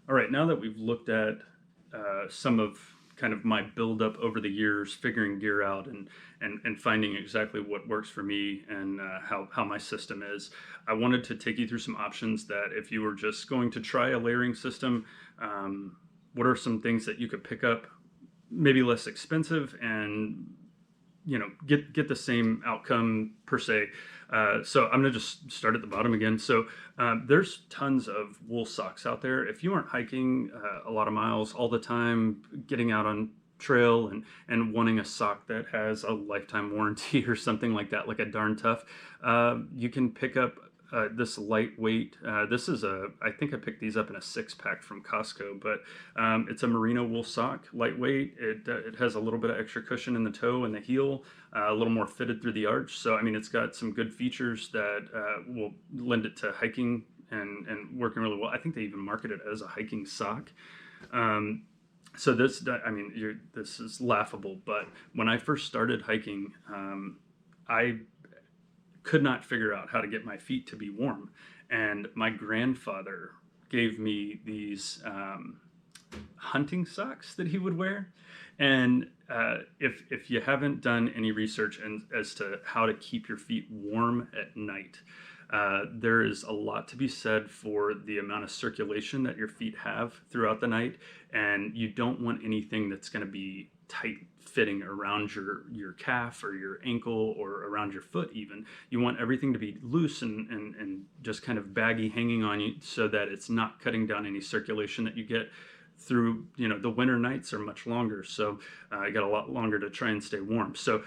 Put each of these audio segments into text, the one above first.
All right, now that we've looked at some of kind of my buildup over the years, figuring gear out and finding exactly what works for me and how my system is, I wanted to take you through some options that if you were just going to try a layering system, what are some things that you could pick up, maybe less expensive and get the same outcome per se. So I'm gonna just start at the bottom again. So there's tons of wool socks out there. If you aren't hiking a lot of miles all the time, getting out on trail and wanting a sock that has a lifetime warranty or something like that, like a Darn Tough, you can pick up this lightweight. This is I think I picked these up in a 6-pack from Costco, but it's a merino wool sock, lightweight. It has a little bit of extra cushion in the toe and the heel, a little more fitted through the arch. So I mean, it's got some good features that will lend it to hiking and working really well. I think they even market it as a hiking sock. So I mean, this is laughable, but when I first started hiking, I could not figure out how to get my feet to be warm. And my grandfather gave me these hunting socks that he would wear. And if you haven't done any research as to how to keep your feet warm at night, there is a lot to be said for the amount of circulation that your feet have throughout the night, and you don't want anything that's going to be tight fitting around your calf or your ankle or around your foot even. You want everything to be loose and just kind of baggy hanging on you so that it's not cutting down any circulation that you get through. The winter nights are much longer, so I got a lot longer to try and stay warm. So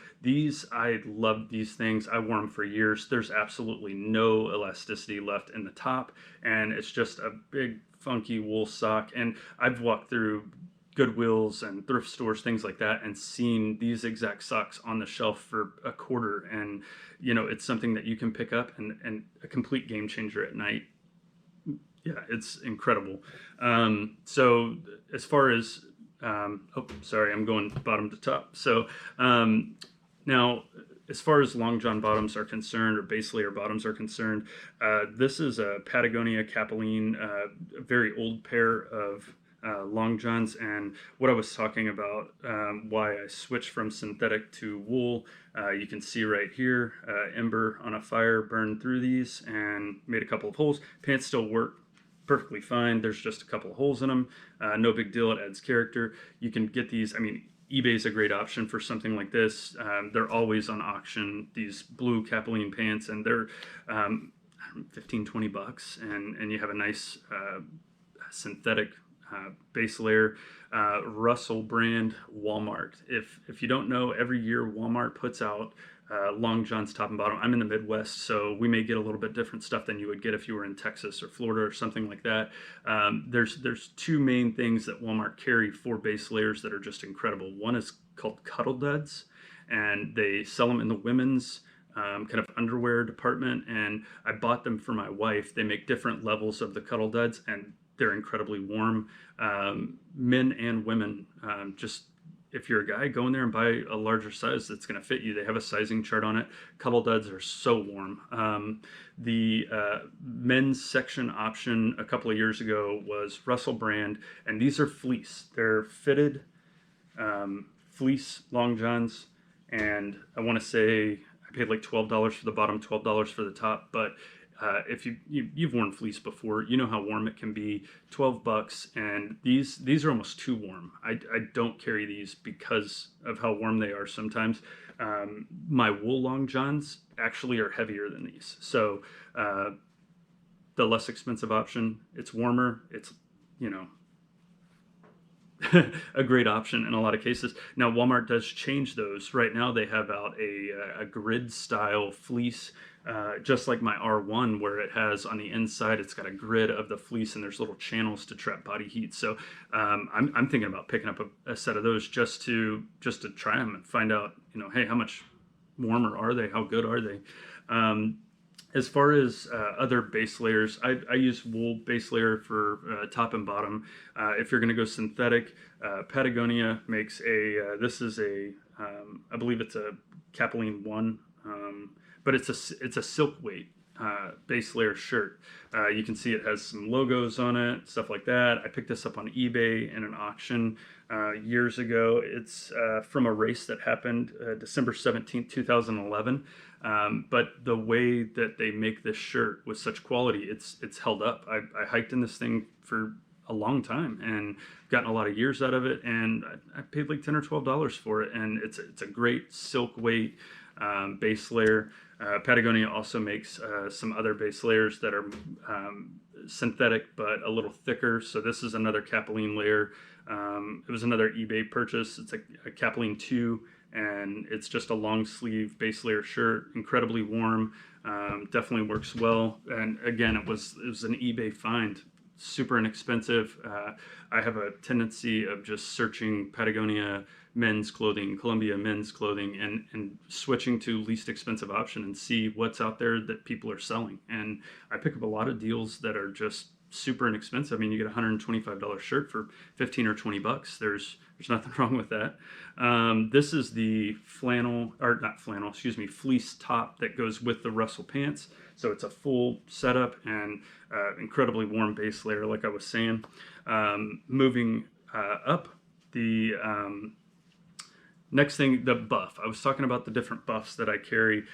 I love these things. I wore them for years. There's absolutely no elasticity left in the top, and it's just a big funky wool sock. And I've walked through Goodwills and thrift stores, things like that, and seen these exact socks on the shelf for a quarter. And it's something that you can pick up and a complete game changer at night. Yeah, it's incredible. So as far as oh, sorry, I'm going bottom to top. So now, as far as long john bottoms are concerned, or base layer bottoms are concerned, this is a Patagonia Capilene, a very old pair of long johns. And what I was talking about, why I switched from synthetic to wool, you can see right here, ember on a fire burned through these and made a couple of holes. Pants still work perfectly fine. There's just a couple of holes in them. No big deal. It adds character. You can get these. I mean, eBay's a great option for something like this. They're always on auction, these blue Capilene pants, and they're 15, $20, and you have a nice synthetic base layer. Russell brand, Walmart. If you don't know, every year Walmart puts out long johns top and bottom. I'm in the Midwest, so we may get a little bit different stuff than you would get if you were in Texas or Florida or something like that. There's two main things that Walmart carry for base layers that are just incredible. One is called Cuddle Duds, and they sell them in the women's kind of underwear department. And I bought them for my wife. They make different levels of the Cuddle Duds, and they're incredibly warm. Men and women, just if you're a guy, go in there and buy a larger size that's going to fit you. They have a sizing chart on it. Cuddle Duds are so warm. The men's section option a couple of years ago was Russell brand, and these are fleece. They're fitted fleece long johns, and I want to say I paid like $12 for the bottom, $12 for the top, but if you've worn fleece before, you know how warm it can be. $12, and these are almost too warm. I don't carry these because of how warm they are sometimes. My wool long johns actually are heavier than these, so the less expensive option. It's warmer. It's you know a great option in a lot of cases. Now, Walmart does change those. Right now, they have out a grid style fleece, just like my R1, where it has on the inside, it's got a grid of the fleece and there's little channels to trap body heat. So I'm thinking about picking up a set of those just to try them and find out, hey, how much warmer are they? How good are they? As far as other base layers, I use wool base layer for top and bottom. If you're going to go synthetic, Patagonia makes this is I believe it's a Capilene 1, but it's a silk weight. base layer shirt. You can see it has some logos on it, stuff like that. I picked this up on eBay in an auction years ago. It's from a race that happened December 17th, 2011. But the way that they make this shirt with such quality, it's held up. I hiked in this thing for a long time and gotten a lot of years out of it, and I paid like $10 or $12 for it, and it's a great silk weight base layer. Patagonia also makes some other base layers that are synthetic but a little thicker. So this is another Capilene layer. It was another eBay purchase. It's a Capilene 2, and it's just a long sleeve base layer shirt, incredibly warm, definitely works well. And again, it was an eBay find, super inexpensive. I have a tendency of just searching Patagonia men's clothing, Columbia men's clothing, and switching to least expensive option and see what's out there that people are selling. And I pick up a lot of deals that are just super inexpensive. I mean, you get a $125 shirt for 15 or 20 bucks. There's nothing wrong with that. This is the fleece top that goes with the Russell pants. So it's a full setup and incredibly warm base layer, like I was saying. Moving up, the next thing, the buff. I was talking about the different buffs that I carry.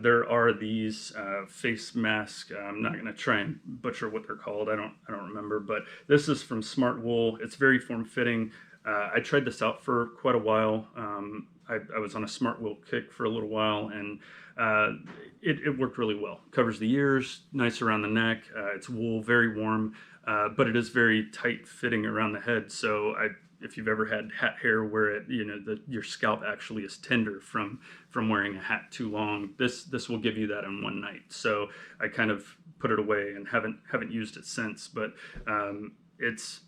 There are these face masks. I'm not going to try and butcher what they're called. I don't remember, but this is from Smartwool. It's very form-fitting. I tried this out for quite a while. I was on a Smartwool kick for a little while, and it worked really well. Covers the ears, nice around the neck. It's wool, very warm, but it is very tight fitting around the head. So if you've ever had hat hair where your scalp actually is tender from wearing a hat too long, this will give you that in one night. So I kind of put it away and haven't used it since. But it's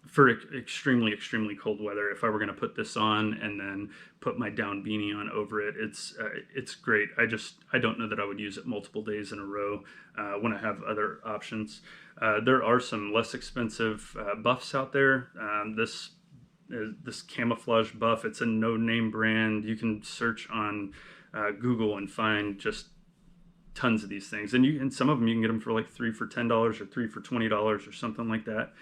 for extremely cold weather. If I were going to put this on and then put my down beanie on over it, it's great. I don't know that I would use it multiple days in a row when I have other options. There are some less expensive buffs out there. This camouflage buff, it's a no-name brand. You can search on Google and find just tons of these things, and some of them you can get them for like 3 for $10 or 3 for $20 or something like that.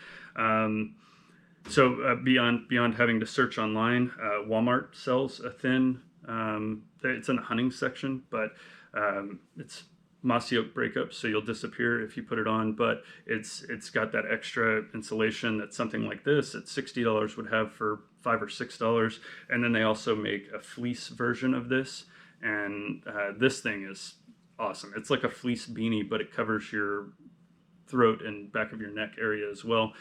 So beyond having to search online, Walmart sells a thin. It's in the hunting section, but it's mossy oak breakup, so you'll disappear if you put it on. But it's got that extra insulation that something like this at $60 would have for $5 or $6. And then they also make a fleece version of this, and this thing is awesome. It's like a fleece beanie, but it covers your throat and back of your neck area as well,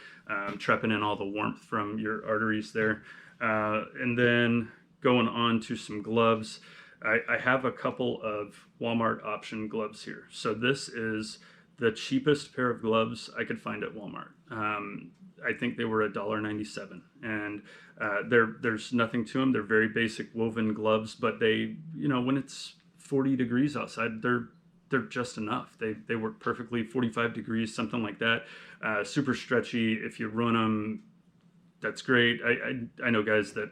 trapping in all the warmth from your arteries there. And then going on to some gloves. I have a couple of Walmart option gloves here. So this is the cheapest pair of gloves I could find at Walmart. I think they were $1.97, and there's nothing to them. They're very basic woven gloves, but they, when it's 40 degrees outside, they're just enough. They work perfectly. 45 degrees, something like that. Super stretchy. If you run them, that's great. I know guys that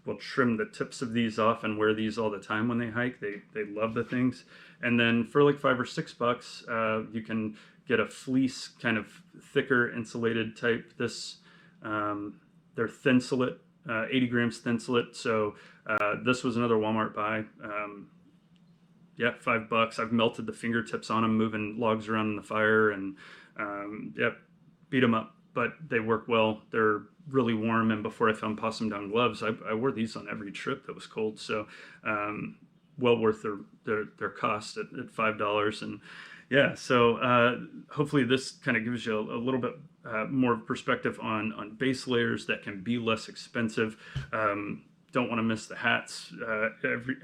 will trim the tips of these off and wear these all the time when they hike. They love the things. And then for like $5 or $6, you can get a fleece kind of thicker insulated type. They're Thinsulate, 80 grams Thinsulate. So this was another Walmart buy. $5. I've melted the fingertips on them, moving logs around in the fire, and beat them up. But they work well. They're really warm, and before I found possum down gloves, I wore these on every trip that was cold. So well worth their cost at $5. And so hopefully this kind of gives you a little bit more perspective on base layers that can be less expensive. Don't want to miss the hats.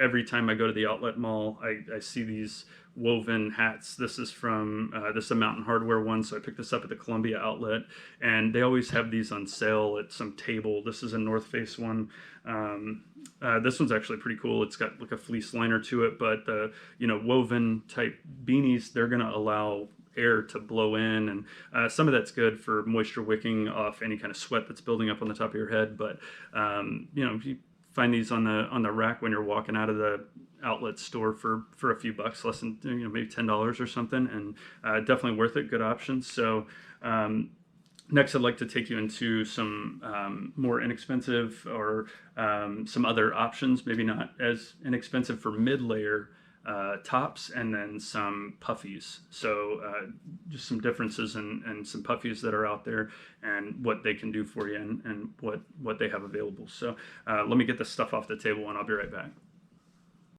Every time I go to the outlet mall, I see these woven hats. This is from this is a Mountain Hardwear one, so I picked this up at the Columbia outlet, and they always have these on sale at some table. This is a North Face one. This one's actually pretty cool. It's got like a fleece liner to it, but woven type beanies, they're going to allow air to blow in, and some of that's good for moisture wicking off any kind of sweat that's building up on the top of your head. But if you find these on the rack when you're walking out of the outlet store for a few bucks, less than, maybe $10 or something, and definitely worth it. Good options. So next, I'd like to take you into some more inexpensive or some other options, maybe not as inexpensive for mid-layer tops, and then some puffies. So just some differences in some puffies that are out there and what they can do for you, and what they have available. So let me get this stuff off the table and I'll be right back.